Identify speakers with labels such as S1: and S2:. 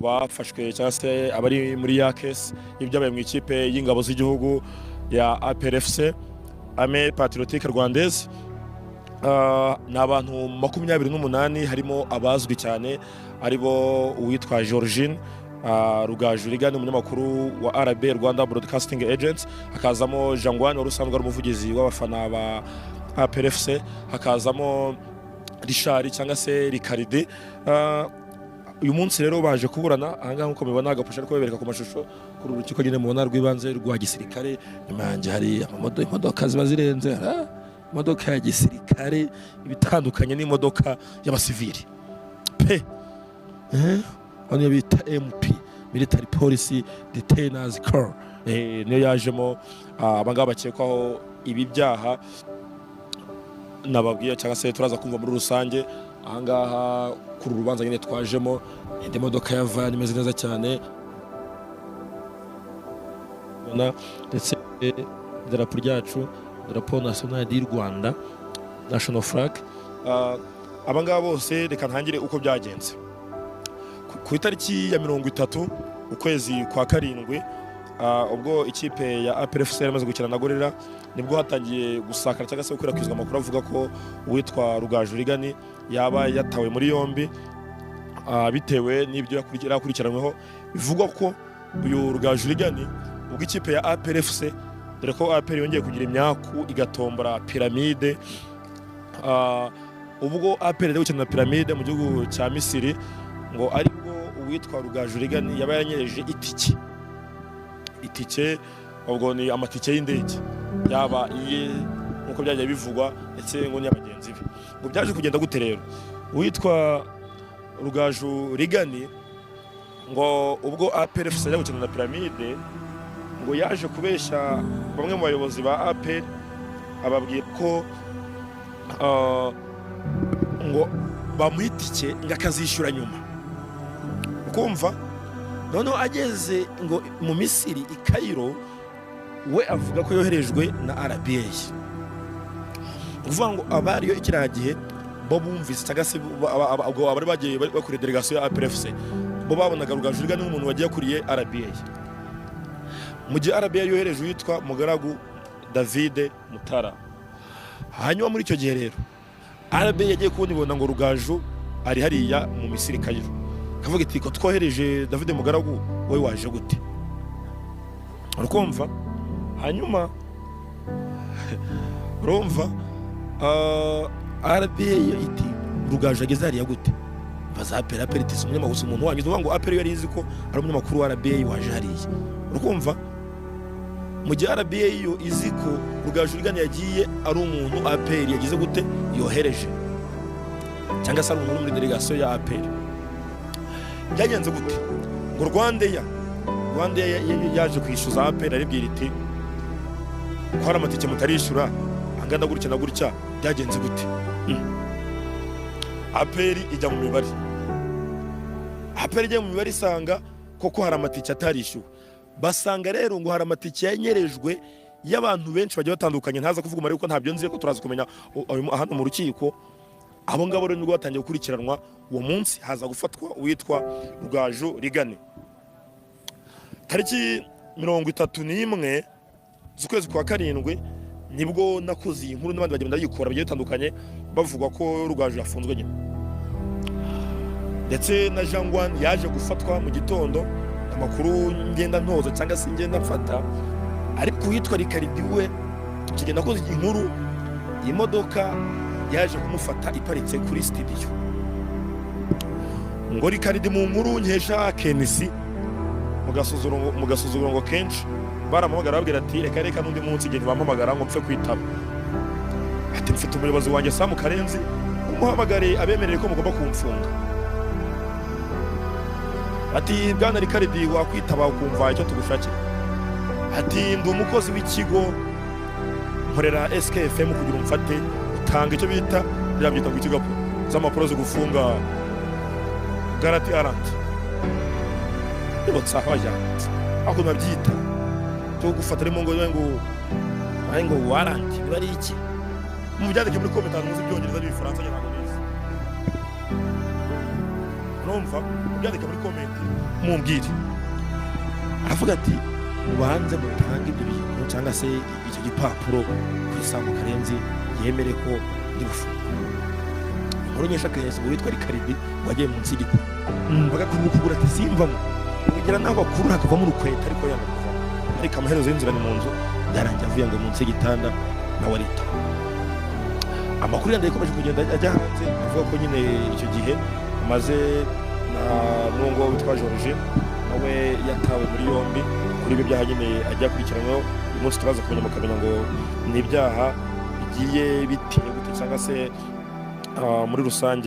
S1: bafashwe cyangwa se abari muri ya case y'ibyabaye mu ikipe y'ingabo z'igihugu ya APRFC Armée Patriotique Rwandaise. Ni abantu 28 harimo abazwi cyane aribo uwitwa Georgine Rugaju Rigani umunyamakuru wa RB Rwanda Broadcasting Agents, hakazamo Jangwani wari usanzwe ari umuvugizi w'abafana ba APRFC, hakazamo Richard cyangwa se Ricaride. Uyu munsi rero baje kuburana ahangaha nkuko mubibona agapusha ariko bebereka ku mashusho kuri urukiko nyine mubona rw'ibanze rwa gisirikare. Nyuma yanjye hari imodoka ziba zirenze, imodoka ya gisirikare ibitandukanye n'imodoka y'abasivili pe niyo bita MP Military Police Detainers Corps, niyo yajemo abangaba bakekwaho ibi byaha nababwiye cyangwa se turaza kumva muri rusange. Ahangaha kuri urubanza nyine twajemo indi modoka ya van imeze neza cyane ndetse idarapo ryacu, idarapo national y'u Rwanda, national flag. Abangaba bose reka ntangire uko byagenze. Ku itariki ya 30 ukwezi kwa karindwi, ubwo ikipe ya APRFC yamaze gukina na Gorilla, nibwo hatangiye gusakara cyangwa se gukwirakwizwa amakuru avuga ko uwitwa Rugaju Rigani yaba yatawe muri yombi bitewe n'ibyo yakurikiranweho. Bivugwa ko uyu Rugaju Rigani ubwo ikipe ya APRFC, dore ko APR yongeye kugira imyaku igatombora piramide, ubwo APR yari gukina na piramide mu gihugu cya Misiri, ngo aribwo uwitwa Rugaju Rigani yaba yanyereje itike, ubwo ni amatike y'indege yaba iye nkuko byagiye bivugwa ndetse ngo n'abagenzi be. Ngo byaje kugenda gute rero? Uwitwa Rugaju Rigani ngo ubwo APRFC yari gukina na piramide, ngo yaje kubeshya bamwe mu bayobozi ba APR, ababwira ko ngo bamuhitike ngakazishyura nyuma. Ukumva noneho ageze ngo mu Misiri i Cairo, we avuga ko yoherejwe na RBA. Uvuga ngo abariyo ikiragihe bo bumvise cyangwa se abari bagiye bakuriye delegation ya APRFC, bo babonaga Rugaju Rigani n'umuntu wagiye kuriye RBA. Mu gihe RBA yohereje witwa Mugaragu David Mutara. Hanyuma muri icyo gihe rero RBA yagiye kubona ngo Rugaju ari hariya mu Misiri Cairo, kavuga iti ko twohereje David Mugaragu, wowe waje gute? Urukumva? Hanyuma urumva RBA iti Rugaju ageze hariya gute? Bazapera peritis umunyamakuru umuntu wanyu uvuga ngo APR yari izi ko ari umunyamakuru wa RBA waje hariya. Urukumva? Mu gihe RBA yo izi ko Rugaju Rigani yagiye ari umuntu APR yagize gute yohereje, cyangwa se ari umuntu muri delegation ya APR. Byagenze gute? Ngo Rwanda yaje kwishyuza APR aribwira iti ko hari amatike mutarishyura angana gutya na gutya. Byagenze gute? APR ijya mu mibare, APR ijya mu mibare isanga koko hari amatike atarishyuwe. Basanga rero ngo hari amatike yanyerejwe y'abantu benshi bagiye batandukanye, ntaza kuvuga umubare kuko ntabyo nzi ko turaza kumenya hano mu rukiko. Abo ngabo rero nibwo batangiye gukurikiranwa. Uwo munsi haza gufatwa uwitwa Rugaju Rigani. Tariki 31 z'ukwezi kwa karindwi nibwo nakoze inkuru n'abandi bagenda yikora bagiye batandukanye bavuga ko Rugaju yafunzwe nyine, ndetse na Jangwani yaje gufatwa mu gitondo. Amakuru ngenda ntoza cyangwa se ngenda mfata, ariko uwitwa Ricaridi we kigenda koze inkuru, imodoka yaje kumufata iparitse kuri studio. Ngo Ricaridi mu nkuru nkesha Kenisi mugasuzuguro ngo kenshi baramamagara babwira ati reka n'undi munsi igihe bampamagara ngo mpfe kwitaba. Ati mfite umuyobozi wanjye Sam Karenzi, umuhamagare abemerere ko mugomba kumfunga. Ati bwana Ricaridi wakwitaba ukumva icyo tugushakira. Ati ndi umukozi w'ikigo nkorera SKFM kugira umfate utanga icyo bita byabyita ngo ikigo z'amaporo zo gufunga garanti arant. Ibotsa hoya ako nabyita cyo gufata remo ngo warant bari iki mu byandike muri comment muzi byongereza n'ibifaransa nyago neza. Urumva byandike muri comment mumbwire. Aravuga ati mubanze mutange ibyo bintu cyangwa se icyo gipapuro kuri Sam Karenzi yemere ko ndi gufunga. Inkuru nyinshi akenshi ngo witwa Ricardi wagiye munsi y'igiti bagakubura ati simvamo kugira naho bakuru hakavamo urukweta ariko yanakuvamo, ariko amaherezo y'inzira ni mu nzu yarangiye avuye ngo munsi y'igitanda nawe arita. Amakuru yandi yakomeje kugenda ajya hanze avuga ko nyine icyo gihe amaze na n'uwo witwa George nawe yatawe muri yombi kuri ibyo byaha nyine ajya akurikiranyweho. Uyu munsi turaza kumenya mukamenya ngo ni ibyaha bigiye bitewe gute cyangwa se muri rusange